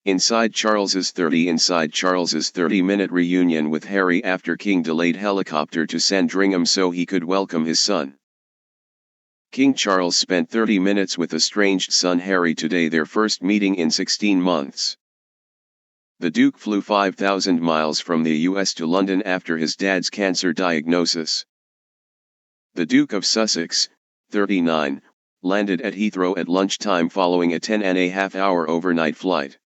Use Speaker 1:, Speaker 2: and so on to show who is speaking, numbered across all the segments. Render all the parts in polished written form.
Speaker 1: Inside Charles's 30-minute reunion with Harry after King delayed helicopter to Sandringham so he could welcome his son. King Charles spent 30 minutes with estranged son Harry today, their first meeting in 16 months. The Duke flew 5,000 miles from the US to London after his dad's cancer diagnosis. The Duke of Sussex, 39, landed at Heathrow at lunchtime following a 10.5-hour overnight flight.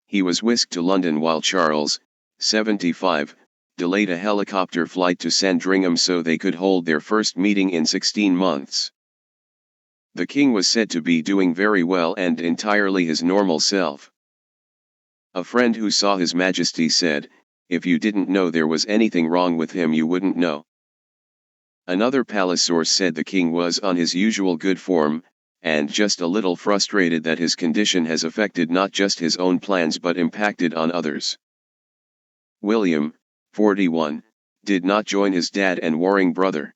Speaker 1: He was whisked to London while Charles, 75, delayed a helicopter flight to Sandringham so they could hold their first meeting in 16 months. The King was said to be doing very well and entirely his normal self. A friend who saw His Majesty said, "If you didn't know there was anything wrong with him you wouldn't know." Another palace source said the King was on his usual good form, and just a little frustrated that his condition has affected not just his own plans but impacted on others. William, 41, did not join his dad and warring brother.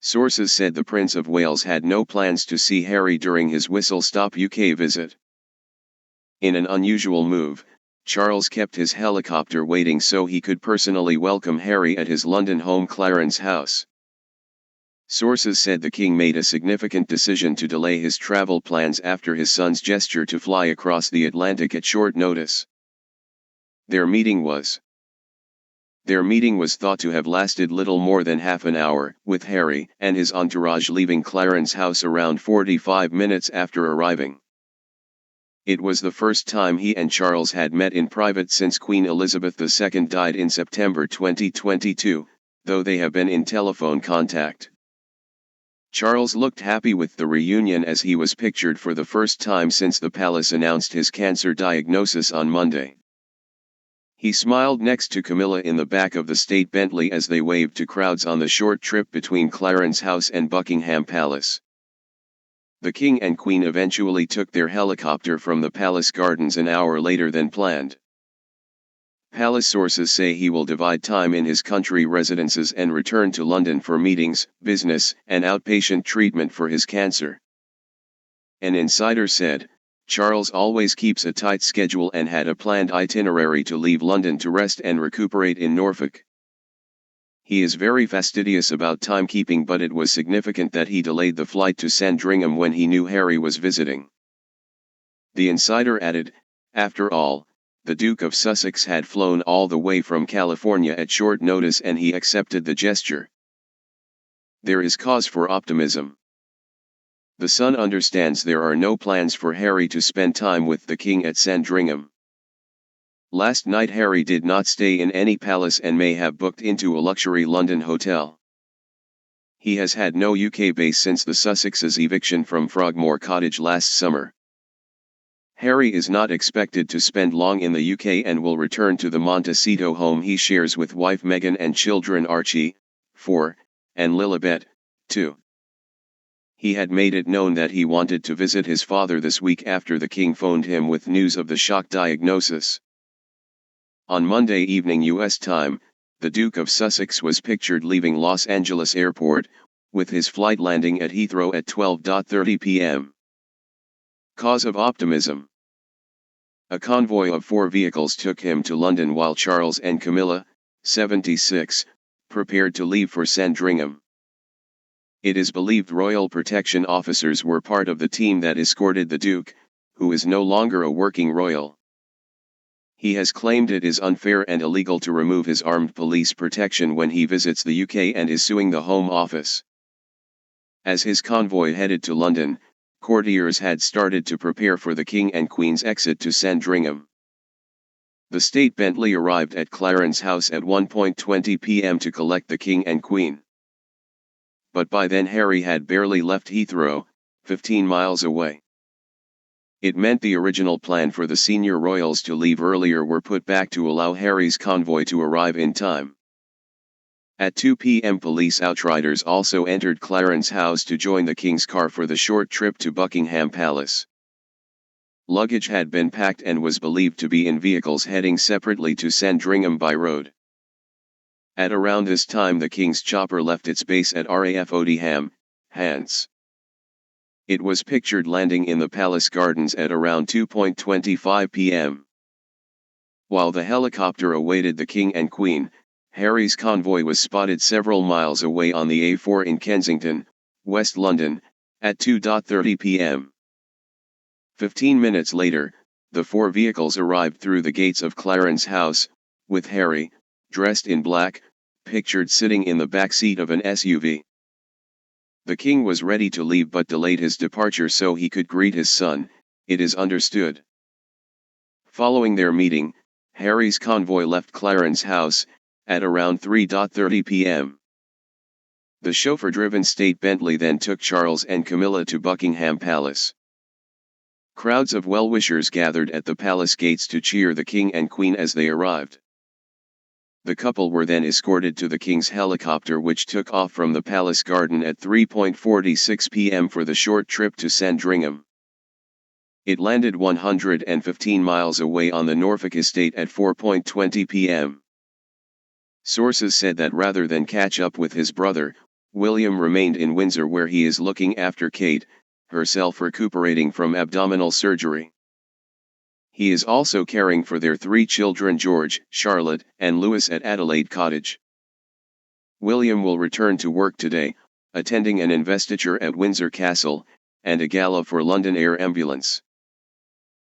Speaker 1: Sources said the Prince of Wales had no plans to see Harry during his whistle-stop UK visit. In an unusual move, Charles kept his helicopter waiting so he could personally welcome Harry at his London home Clarence House. Sources said the King made a significant decision to delay his travel plans after his son's gesture to fly across the Atlantic at short notice. Their meeting was thought to have lasted little more than half an hour, with Harry and his entourage leaving Clarence House around 45 minutes after arriving. It was the first time he and Charles had met in private since Queen Elizabeth II died in September 2022, though they have been in telephone contact. Charles looked happy with the reunion as he was pictured for the first time since the palace announced his cancer diagnosis on Monday. He smiled next to Camilla in the back of the state Bentley as they waved to crowds on the short trip between Clarence House and Buckingham Palace. The King and Queen eventually took their helicopter from the palace gardens an hour later than planned. Palace sources say he will divide time in his country residences and return to London for meetings, business, and outpatient treatment for his cancer. An insider said, Charles always keeps a tight schedule and had a planned itinerary to leave London to rest and recuperate in Norfolk. He is very fastidious about timekeeping, but it was significant that he delayed the flight to Sandringham when he knew Harry was visiting. The insider added, after all, the Duke of Sussex had flown all the way from California at short notice and he accepted the gesture. There is cause for optimism. The Sun understands there are no plans for Harry to spend time with the King at Sandringham. Last night Harry did not stay in any palace and may have booked into a luxury London hotel. He has had no UK base since the Sussexes' eviction from Frogmore Cottage last summer. Harry is not expected to spend long in the UK and will return to the Montecito home he shares with wife Meghan and children Archie, 4, and Lilibet, 2. He had made it known that he wanted to visit his father this week after the King phoned him with news of the shock diagnosis. On Monday evening US time, the Duke of Sussex was pictured leaving Los Angeles Airport, with his flight landing at Heathrow at 12:30 p.m. Cause of optimism. A convoy of 4 vehicles took him to London while Charles and Camilla, 76, prepared to leave for Sandringham. It is believed royal protection officers were part of the team that escorted the Duke, who is no longer a working royal. He has claimed it is unfair and illegal to remove his armed police protection when he visits the UK and is suing the Home Office. As his convoy headed to London, courtiers had started to prepare for the King and Queen's exit to Sandringham. The state Bentley arrived at Clarence House at 1:20 p.m. to collect the King and Queen. But by then Harry had barely left Heathrow, 15 miles away. It meant the original plan for the senior royals to leave earlier were put back to allow Harry's convoy to arrive in time. At 2 p.m. police outriders also entered Clarence House to join the King's car for the short trip to Buckingham Palace. Luggage had been packed and was believed to be in vehicles heading separately to Sandringham by road. At around this time the King's chopper left its base at RAF Odiham, Hants. It was pictured landing in the palace gardens at around 2:25 p.m. While the helicopter awaited the King and Queen, Harry's convoy was spotted several miles away on the A4 in Kensington, West London, at 2:30 p.m. 15 minutes later, the four vehicles arrived through the gates of Clarence House, with Harry, dressed in black, pictured sitting in the back seat of an SUV. The king was ready to leave but delayed his departure so he could greet his son, it is understood. Following their meeting, Harry's convoy left Clarence House, at around 3:30 p.m. The chauffeur-driven state Bentley then took Charles and Camilla to Buckingham Palace. Crowds of well-wishers gathered at the palace gates to cheer the king and queen as they arrived. The couple were then escorted to the king's helicopter which took off from the palace garden at 3:46 p.m. for the short trip to Sandringham. It landed 115 miles away on the Norfolk estate at 4:20 p.m. Sources said that rather than catch up with his brother, William remained in Windsor where he is looking after Kate, herself recuperating from abdominal surgery. He is also caring for their three children George, Charlotte, and Louis at Adelaide Cottage. William will return to work today, attending an investiture at Windsor Castle, and a gala for London Air Ambulance.